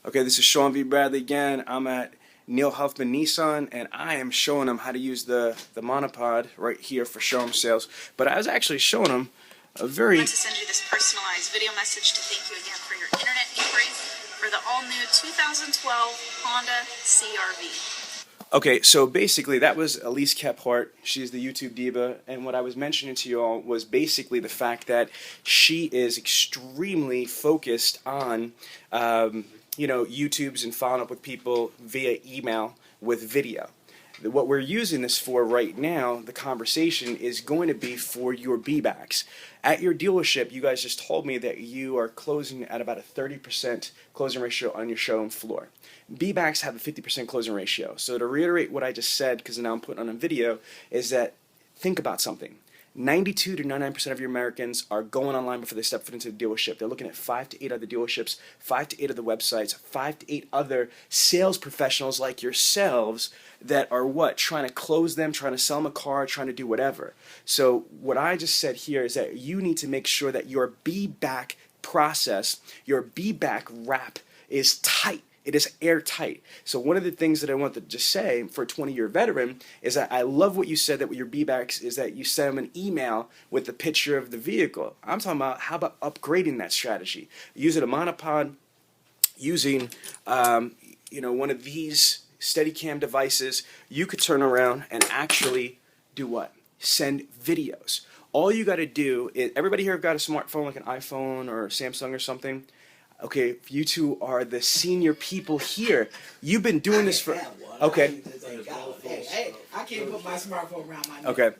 Okay, this is Sean V. Bradley again. I'm at Neil Huffman Nissan, and I am showing them how to use the monopod right here for showroom sales. But I was actually showing them a very... I want to send you this personalized video message to thank you again for your internet inquiry for the all-new 2012 Honda CR-V. Okay, so basically that was Elise Kephart. She's the YouTube diva, and what I was mentioning to you all was basically the fact that she is extremely focused on YouTubes and following up with people via email with video. What we're using this for right now, the conversation, is going to be for your B-backs. At your dealership, you guys just told me that you are closing at about a 30% closing ratio on your showroom floor. B-backs have a 50% closing ratio. So to reiterate what I just said, because now I'm putting on a video, is that think about something. 92 to 99% of your Americans are going online before they step foot into the dealership. They're looking at 5 to 8 other dealerships, 5 to 8 other websites, 5 to 8 other sales professionals like yourselves that are what? Trying to close them, trying to sell them a car, trying to do whatever. So what I just said here is that you need to make sure that your be-back process, your be-back wrap is tight. It is airtight. So one of the things that I want to just say for a 20-year veteran is that I love what you said that with your B-backs is that you send them an email with the picture of the vehicle. I'm talking about how about upgrading that strategy? Using a monopod, using one of these Steadicam devices, you could turn around and actually do what? Send videos. All you got to do is, everybody here have got a smartphone like an iPhone or Samsung or something? Okay, you two are the senior people here. You've been doing this for... Okay. Hey, I can't put my smartphone around my neck. Okay.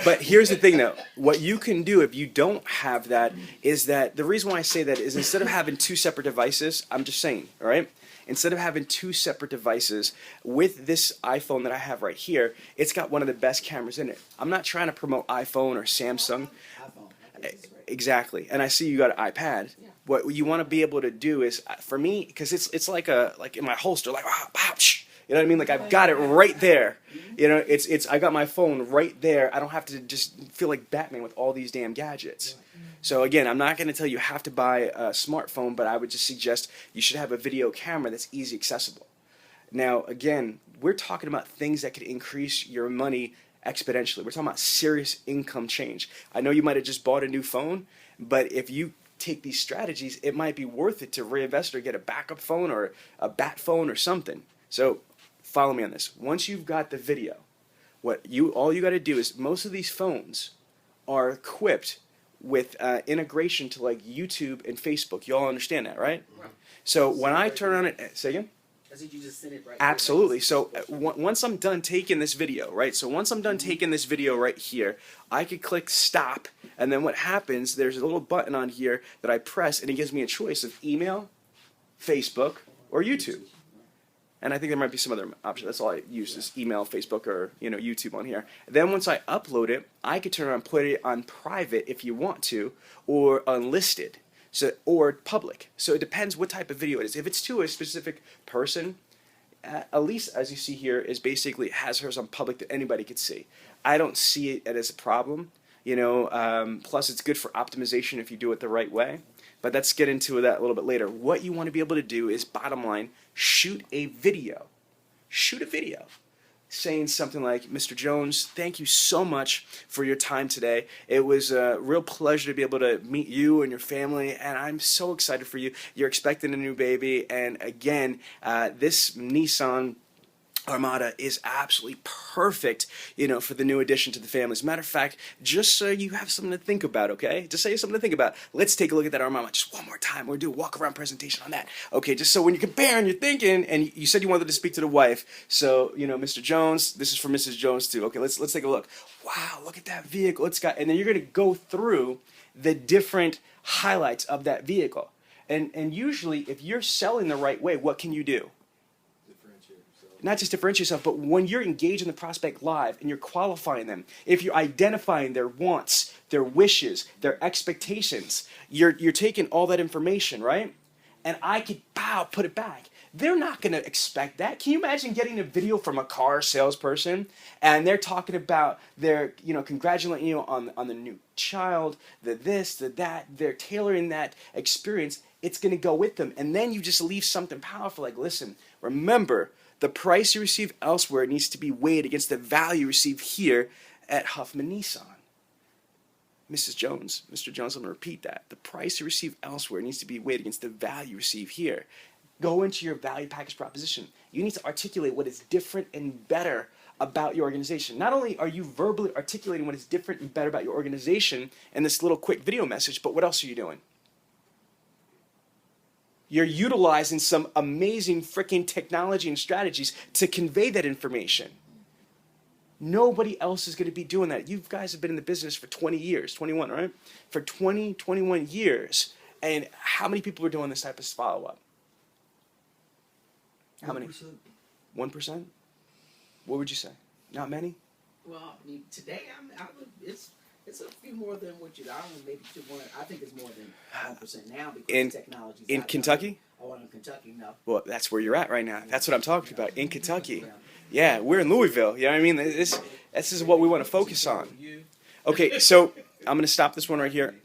But here's the thing, though. What you can do if you don't have that is that... The reason why I say that is instead of having 2 separate devices, I'm just saying, all right? Instead of having 2 separate devices, with this iPhone that I have right here, it's got one of the best cameras in it. I'm not trying to promote iPhone or Samsung. Exactly. And I see you got an iPad. What you want to be able to do is, for me, because it's like in my holster, like ouch, you know what I mean? Like I've got it right there. You know, I got my phone right there. I don't have to just feel like Batman with all these damn gadgets. So again, I'm not going to tell you have to buy a smartphone, but I would just suggest you should have a video camera that's easy accessible. Now, again, we're talking about things that could increase your money exponentially. We're talking about serious income change. I know you might have just bought a new phone, but if you take these strategies, it might be worth it to reinvest or get a backup phone or a bat phone or something. So follow me on this. Once you've got the video, all you got to do is, most of these phones are equipped with integration to like YouTube and Facebook. You all understand that, right? So when I turn on it, say again? I said you just sent it right. Absolutely. So once I'm done taking this video, right? So once I'm done taking this video right here, I could click stop, and then what happens, there's a little button on here that I press, and it gives me a choice of email, Facebook, or YouTube. And I think there might be some other option. That's all I use is email, Facebook, or YouTube on here. Then once I upload it, I could turn around and put it on private if you want to, or unlisted. So, or public. So it depends what type of video it is. If it's to a specific person, Elise, as you see here, is basically has hers on public that anybody could see. I don't see it as a problem. Plus it's good for optimization if you do it the right way. But let's get into that a little bit later. What you want to be able to do is, bottom line, shoot a video. Shoot a video saying something like, Mr. Jones, thank you so much for your time today. It was a real pleasure to be able to meet you and your family, and I'm so excited for you. You're expecting a new baby, and again, this Nissan Armada is absolutely perfect, for the new addition to the family. As a matter of fact, just so you have something to think about, okay? Just so you have something to think about. Let's take a look at that Armada just one more time. We'll do a walk-around presentation on that. Okay, just so when you're comparing, you're thinking, and you said you wanted to speak to the wife. So, Mr. Jones, this is for Mrs. Jones too. Okay, let's take a look. Wow, look at that vehicle. And then you're going to go through the different highlights of that vehicle. And usually, if you're selling the right way, what can you do? Not just differentiate yourself, but when you're engaging the prospect live and you're qualifying them, if you're identifying their wants, their wishes, their expectations, you're taking all that information, right? and I could put it back. They're not going to expect that. Can you imagine getting a video from a car salesperson and they're talking about their, congratulating you on the new child, the this, the that. They're tailoring that experience. It's going to go with them. And then you just leave something powerful like, listen, remember, the price you receive elsewhere needs to be weighed against the value you receive here at Huffman Nissan. Mrs. Jones, Mr. Jones, I'm going to repeat that. The price you receive elsewhere needs to be weighed against the value you receive here. Go into your value package proposition. You need to articulate what is different and better about your organization. Not only are you verbally articulating what is different and better about your organization in this little quick video message, but what else are you doing? You're utilizing some amazing freaking technology and strategies to convey that information. Nobody else is going to be doing that. You guys have been in the business for 20 years, 21, right? For 21 years. And how many people are doing this type of follow-up? How many? 1%? What would you say? Not many? Well, I mean, today it's a few more than what you. I don't know, maybe 200. I think it's more than 1% now because technology. In Kentucky? Oh, in Kentucky, no. Well, that's where you're at right now. That's what I'm talking about. In Kentucky. Yeah, we're in Louisville. You know what I mean? This is what we want to focus on. Okay, so I'm going to stop this one right here.